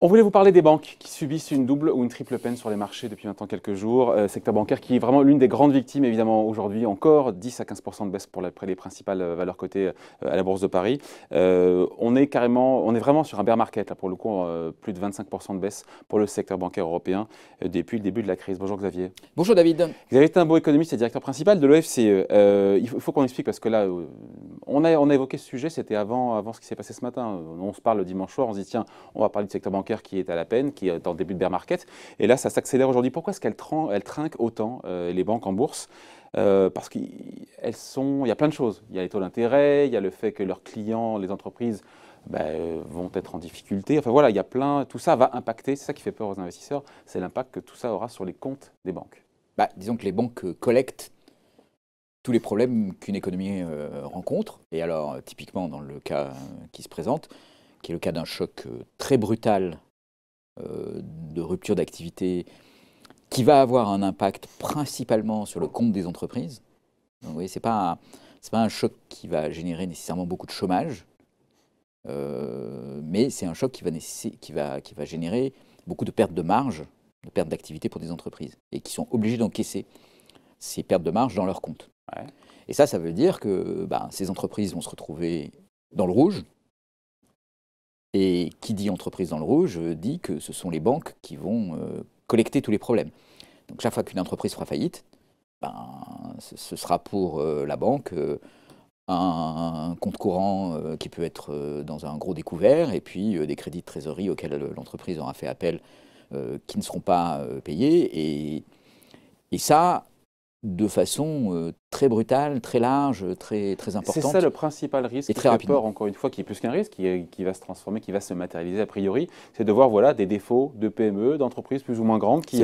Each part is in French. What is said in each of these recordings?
On voulait vous parler des banques qui subissent une double ou une triple peine sur les marchés depuis maintenant quelques jours. Secteur bancaire qui est vraiment l'une des grandes victimes, évidemment, aujourd'hui encore. 10 à 15% de baisse pour les principales valeurs cotées à la Bourse de Paris. On est vraiment sur un bear market, là, pour le coup, plus de 25% de baisse pour le secteur bancaire européen depuis le début de la crise. Bonjour Xavier. Bonjour David. Xavier Timbaud, économiste et directeur principal de l'OFCE. Il faut qu'on explique parce que là, on a évoqué ce sujet, c'était avant ce qui s'est passé ce matin. On se parle le dimanche soir, on se dit tiens, on va parler du secteur bancaire qui est à la peine, qui est dans le début de bear market. Et là, ça s'accélère aujourd'hui. Pourquoi est-ce qu'elles trinquent autant, les banques en bourse? Parce qu'il y a plein de choses. Il y a les taux d'intérêt, il y a le fait que leurs clients, les entreprises, vont être en difficulté. Enfin voilà, il y a plein. Tout ça va impacter. C'est ça qui fait peur aux investisseurs. C'est l'impact que tout ça aura sur les comptes des banques. Disons que les banques collectent tous les problèmes qu'une économie rencontre. Et alors, typiquement, dans le cas qui se présente, qui est le cas d'un choc très brutal de rupture d'activité, qui va avoir un impact principalement sur le compte des entreprises. Donc, vous voyez, c'est pas un choc qui va générer nécessairement beaucoup de chômage, mais c'est un choc qui va générer beaucoup de pertes de marge, de pertes d'activité pour des entreprises, et qui sont obligées d'encaisser ces pertes de marge dans leur compte. Ouais. Et ça veut dire que ces entreprises vont se retrouver dans le rouge. Et qui dit entreprise dans le rouge dit que ce sont les banques qui vont collecter tous les problèmes. Donc chaque fois qu'une entreprise fera faillite, ce sera pour la banque un compte courant qui peut être dans un gros découvert et puis des crédits de trésorerie auxquels l'entreprise aura fait appel qui ne seront pas payés. Et ça, de façon très brutale, très large, très importante. C'est ça le principal risque et qui très fait rapidement. peur, encore une fois, qui est plus qu'un risque, qui va se transformer, qui va se matérialiser a priori, c'est de voir voilà, des défauts de PME, d'entreprises plus ou moins grandes qui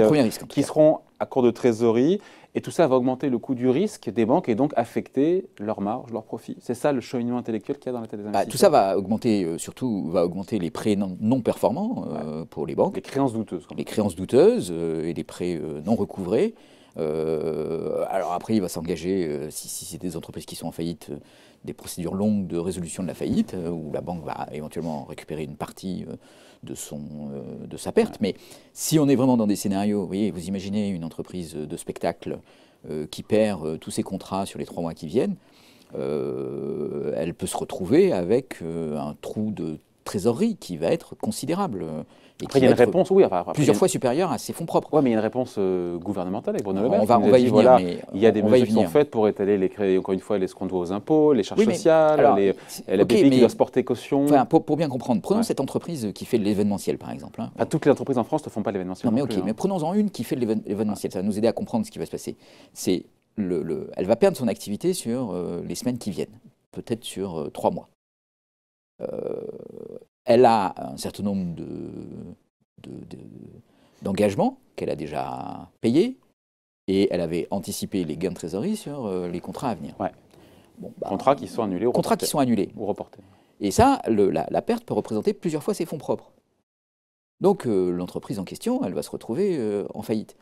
seront à court de trésorerie. Et tout ça va augmenter le coût du risque des banques et donc affecter leur marge, leur profit. C'est ça le cheminement intellectuel qu'il y a dans la tête des investisseurs. Tout ça va augmenter, surtout va augmenter les prêts non performants pour les banques. Les créances douteuses. Les créances douteuses et les prêts non recouvrés. Alors après, il va s'engager, si c'est des entreprises qui sont en faillite, des procédures longues de résolution de la faillite, où la banque va éventuellement récupérer une partie de sa perte. Ouais. Mais si on est vraiment dans des scénarios, vous imaginez une entreprise de spectacle qui perd tous ses contrats sur les 3 mois qui viennent, elle peut se retrouver avec un trou de trésorerie qui va être considérable. Et après, il y a une réponse, plusieurs fois supérieure à ses fonds propres. Oui, mais il y a une réponse gouvernementale avec Bruno Le Maire. On va y venir. Il y a des mesures qui sont faites pour étaler, encore une fois, les qu'on doit aux impôts, les charges sociales, la BPI qui doit se porter caution. Enfin, pour bien comprendre, prenons cette entreprise qui fait de l'événementiel, par exemple. Toutes les entreprises en France ne font pas de l'événementiel. Non, mais mais prenons-en une qui fait de l'événementiel. Ça va nous aider à comprendre ce qui va se passer. Elle va perdre son activité sur les semaines qui viennent, peut-être sur 3 mois. Elle a un certain nombre d'engagements qu'elle a déjà payés et elle avait anticipé les gains de trésorerie sur les contrats à venir. Ouais. Contrats qui sont annulés ou reportés. Contrats qui sont annulés. Ou reportés. Et ça, la perte peut représenter plusieurs fois ses fonds propres. Donc l'entreprise en question, elle va se retrouver en faillite.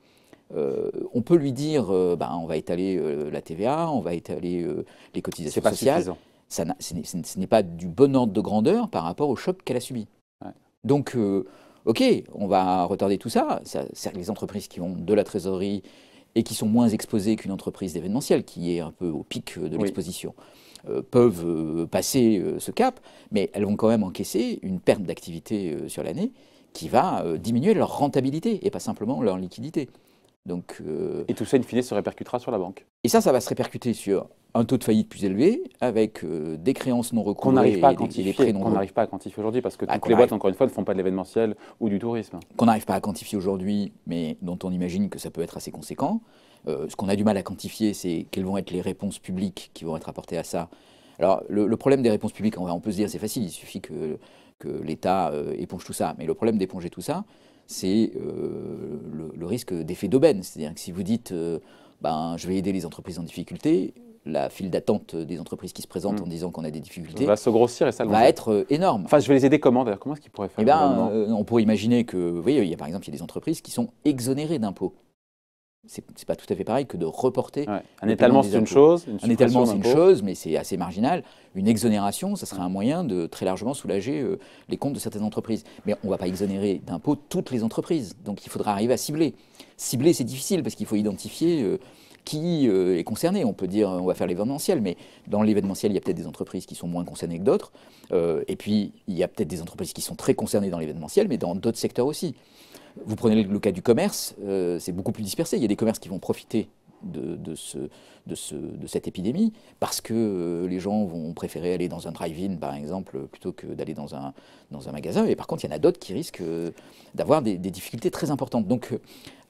On peut lui dire, on va étaler la TVA, on va étaler les cotisations sociales. C'est pas suffisant. Ce n'est pas du bon ordre de grandeur par rapport au choc qu'elle a subi. Ouais. Donc, on va retarder tout ça. Les entreprises qui ont de la trésorerie et qui sont moins exposées qu'une entreprise d'événementiel, qui est un peu au pic de l'exposition, peuvent passer ce cap, mais elles vont quand même encaisser une perte d'activité sur l'année qui va diminuer leur rentabilité et pas simplement leur liquidité. Donc, et tout ça, in fine, se répercutera sur la banque. Et ça va se répercuter sur un taux de faillite plus élevé, avec des créances non recouvrées. Qu'on n'arrive pas à quantifier aujourd'hui, parce que toutes les boîtes, encore une fois, ne font pas de l'événementiel ou du tourisme. Qu'on n'arrive pas à quantifier aujourd'hui, mais dont on imagine que ça peut être assez conséquent. Ce qu'on a du mal à quantifier, c'est quelles vont être les réponses publiques qui vont être apportées à ça. Alors, le problème des réponses publiques, on peut se dire, c'est facile, il suffit que l'État éponge tout ça. Mais le problème d'éponger tout ça, c'est le risque d'effet d'aubaine. C'est-à-dire que si vous dites je vais aider les entreprises en difficulté, la file d'attente des entreprises qui se présentent en disant qu'on a des difficultés va se grossir et ça va être énorme. Enfin, je vais les aider comment d'ailleurs? Comment est-ce qu'ils pourraient faire? On pourrait imaginer que, vous voyez, par exemple, il y a des entreprises qui sont exonérées d'impôts. c'est pas tout à fait pareil que de reporter. Ouais. Un étalement, c'est une chose. Un étalement, c'est une chose, mais c'est assez marginal. Une exonération, ça serait un moyen de très largement soulager les comptes de certaines entreprises. Mais on ne va pas exonérer d'impôts toutes les entreprises. Donc il faudra arriver à cibler. Cibler, c'est difficile parce qu'il faut identifier qui est concerné. On peut dire on va faire l'événementiel, mais dans l'événementiel, il y a peut-être des entreprises qui sont moins concernées que d'autres. Et puis, il y a peut-être des entreprises qui sont très concernées dans l'événementiel, mais dans d'autres secteurs aussi. Vous prenez le cas du commerce, c'est beaucoup plus dispersé. Il y a des commerces qui vont profiter de cette épidémie parce que les gens vont préférer aller dans un drive-in, par exemple, plutôt que d'aller dans un magasin. Et par contre, il y en a d'autres qui risquent d'avoir des difficultés très importantes. Donc,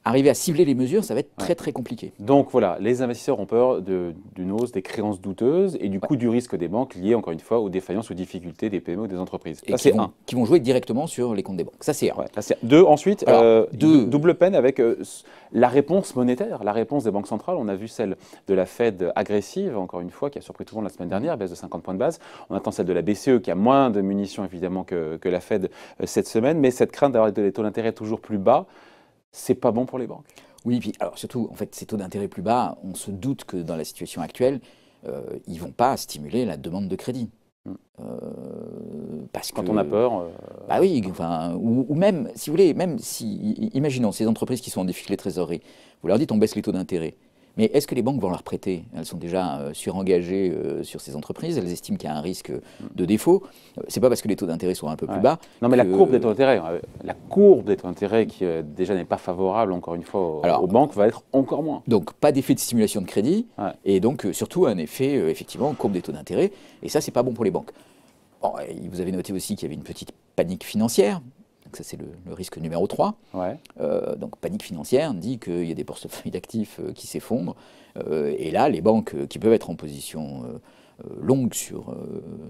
arriver à cibler les mesures, ça va être très très compliqué. Donc voilà, les investisseurs ont peur d'une hausse des créances douteuses et du coût du risque des banques lié, encore une fois, aux défaillances ou difficultés des PME ou des entreprises. Et qui vont jouer directement sur les comptes des banques. Ça, c'est un. Ouais, deux, ensuite, double peine avec la réponse monétaire, la réponse des banques centrales. On a vu celle de la Fed agressive, encore une fois, qui a surpris tout le monde la semaine dernière, baisse de 50 points de base. On attend celle de la BCE, qui a moins de munitions, évidemment, que la Fed cette semaine. Mais cette crainte d'avoir des taux d'intérêt toujours plus bas, c'est pas bon pour les banques. Oui, puis alors surtout, en fait, ces taux d'intérêt plus bas, on se doute que dans la situation actuelle, ils ne vont pas stimuler la demande de crédit. Parce quand on a peur. Bah oui, enfin, ou même, si vous voulez, même si, imaginons ces entreprises qui sont en difficulté de trésorerie, vous leur dites on baisse les taux d'intérêt. Mais est-ce que les banques vont leur prêter? Elles sont déjà surengagées sur ces entreprises, elles estiment qu'il y a un risque de défaut. C'est pas parce que les taux d'intérêt sont un peu plus bas. Non, mais la courbe des taux d'intérêt, qui déjà n'est pas favorable, encore une fois, aux banques, va être encore moins. Donc, pas d'effet de stimulation de crédit, et donc surtout un effet, effectivement, courbe des taux d'intérêt, et ça, c'est pas bon pour les banques. Bon, vous avez noté aussi qu'il y avait une petite panique financière. Donc ça, c'est le risque numéro 3. Donc panique financière dit qu'il y a des portefeuilles d'actifs qui s'effondrent. Et là, les banques qui peuvent être en position longue sur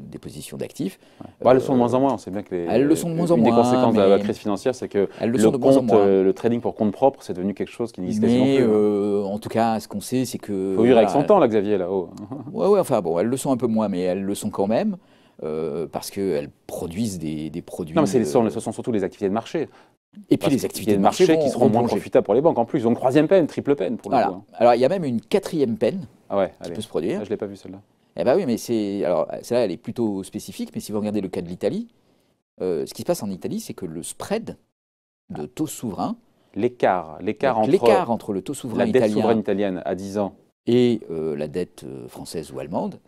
des positions d'actifs... Elles le sont de moins en moins. On sait bien que elles le sont de moins en moins. Une des conséquences de la crise financière, c'est que le trading pour compte propre, c'est devenu quelque chose qui n'existe quasiment plus. En tout cas, ce qu'on sait, c'est que... Il faut vivre avec son temps, là, Xavier, là-haut. Oui, enfin bon, elles le sont un peu moins, mais elles le sont quand même. Parce qu'elles produisent des produits... Non, mais ce sont surtout les activités de marché. Et puis les activités de marché qui seront moins profitables pour les banques en plus. Donc troisième peine, triple peine pour le coup. Alors il y a même une quatrième peine qui peut se produire. Je ne l'ai pas vu celle-là. Eh bien oui, mais celle-là, elle est plutôt spécifique, mais si vous regardez le cas de l'Italie, ce qui se passe en Italie, c'est que le spread de taux souverain... L'écart entre le taux souverain italien... La dette souveraine italienne à 10 ans... et la dette française ou allemande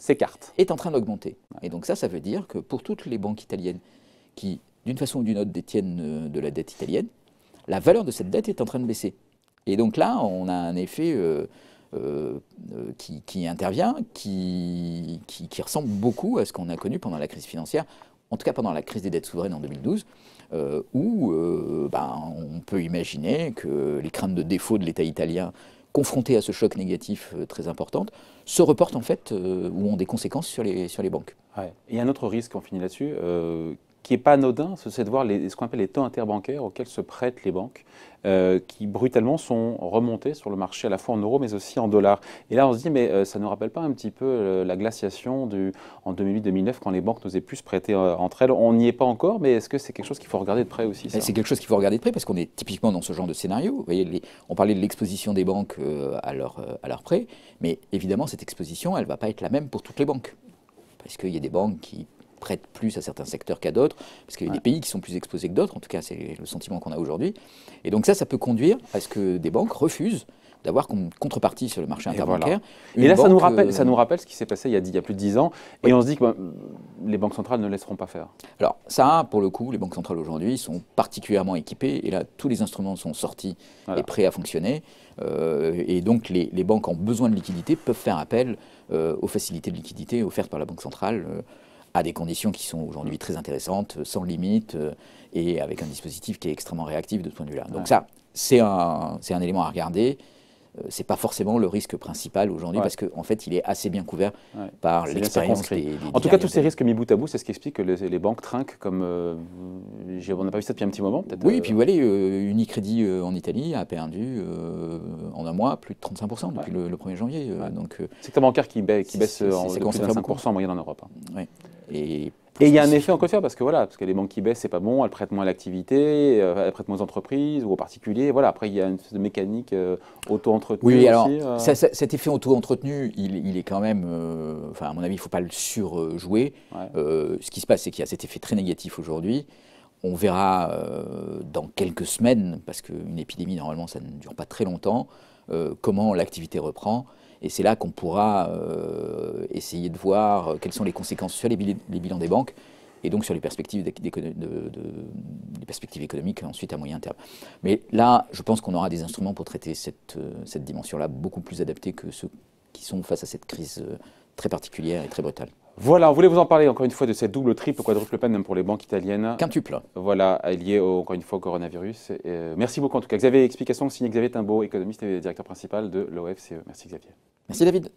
est en train d'augmenter. Et donc ça veut dire que pour toutes les banques italiennes qui, d'une façon ou d'une autre, détiennent de la dette italienne, la valeur de cette dette est en train de baisser. Et donc là, on a un effet qui intervient, qui ressemble beaucoup à ce qu'on a connu pendant la crise financière, en tout cas pendant la crise des dettes souveraines en 2012, où on peut imaginer que les craintes de défaut de l'État italien confrontés à ce choc négatif très important, se reportent en fait ou ont des conséquences sur les banques. Il y a un autre risque, on finit là-dessus, qui n'est pas anodin, c'est de voir ce qu'on appelle les taux interbancaires auxquels se prêtent les banques, qui brutalement sont remontés sur le marché à la fois en euros mais aussi en dollars. Et là on se dit, mais ça ne nous rappelle pas un petit peu la glaciation en 2008-2009 quand les banques n'osaient plus se prêter entre elles? On n'y est pas encore, mais est-ce que c'est quelque chose qu'il faut regarder de près aussi? C'est quelque chose qu'il faut regarder de près parce qu'on est typiquement dans ce genre de scénario. Vous voyez, on parlait de l'exposition des banques à leurs prêts, mais évidemment cette exposition, elle ne va pas être la même pour toutes les banques. Parce qu'il y a des banques qui prêtent plus à certains secteurs qu'à d'autres, parce qu'il y a des pays qui sont plus exposés que d'autres, en tout cas c'est le sentiment qu'on a aujourd'hui. Et donc ça peut conduire à ce que des banques refusent d'avoir comme contrepartie sur le marché interbancaire. Et là, ça nous rappelle ce qui s'est passé il y a plus de 10 ans, et on se dit que les banques centrales ne laisseront pas faire. Alors ça, pour le coup, les banques centrales aujourd'hui sont particulièrement équipées, et là, tous les instruments sont sortis et prêts à fonctionner, et donc les banques en besoin de liquidité peuvent faire appel aux facilités de liquidité offertes par la Banque centrale, à des conditions qui sont aujourd'hui très intéressantes, sans limite, et avec un dispositif qui est extrêmement réactif de ce point de vue-là. Donc ça, c'est un élément à regarder. C'est pas forcément le risque principal aujourd'hui parce qu'en fait, il est assez bien couvert par l'expérience des En tout cas, tous ces risques mis bout à bout, c'est ce qui explique que les banques trinquent comme... on n'a pas vu ça depuis un petit moment, peut-être. Oui, et puis vous voyez, Unicredit en Italie a perdu en un mois plus de 35% depuis le 1er janvier. Donc, secteur bancaire qui baisse de plus de 5% en moyenne en Europe. Et Et il y a un effet encore une fois, parce que les banques qui baissent, c'est pas bon, elles prêtent moins à l'activité, elles prêtent moins aux entreprises ou aux particuliers. Voilà, après, il y a une espèce de mécanique auto-entretenue Oui, alors aussi. cet effet auto-entretenu, il est quand même, enfin à mon avis, il ne faut pas le surjouer. Ouais. Ce qui se passe, c'est qu'il y a cet effet très négatif aujourd'hui. On verra dans quelques semaines, parce qu'une épidémie, normalement, ça ne dure pas très longtemps, comment l'activité reprend. Et c'est là qu'on pourra essayer de voir quelles sont les conséquences sur les bilans des banques et donc sur les perspectives, les perspectives économiques ensuite à moyen terme. Mais là, je pense qu'on aura des instruments pour traiter cette dimension-là beaucoup plus adaptés que ceux qui sont face à cette crise très particulière et très brutale. Voilà, on voulait vous en parler encore une fois de cette double, triple, quadruple peine même pour les banques italiennes. Quintuple. Voilà, liée encore une fois au coronavirus. Merci beaucoup en tout cas. Xavier, explication signé Xavier Timbaud, économiste et directeur principal de l'OFCE. Merci Xavier. Merci David.